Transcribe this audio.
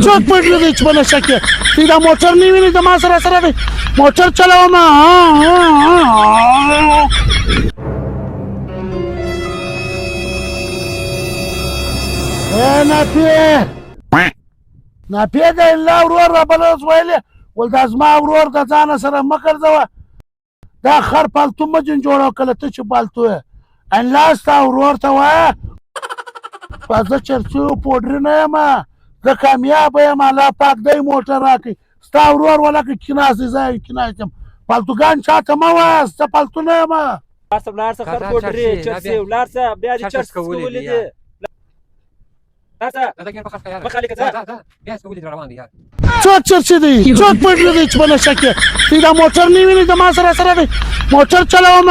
څوک پټ دی چې په نشه کې دی دا موټر نه ویني د ما سره دی موټر چلاوم ناپیه دی الله ورور رابله اوس ویلې ول دا زما ورور د ځانه سره مه ګرځوه دا خر پالتو مه جنجوړه کله ته چې پالتو یې الله ستا ورور ته وایه زه چرسیو پوډري نه یم زه کامیابه یم الله پاک دی موټر راکړي ستا ورور ولکه کیناسې زه کیناس یم پالتوګان چاته مه وایه زه پالتو نه یم ولاړ څه خر پوډري چرسي ولاړ څه بیا دې چرس کولې دي څوک چرسي دی څوک پټ دی چې په نشه کې دی دا موټر نه ویني د ما سره دی موټر چلاوم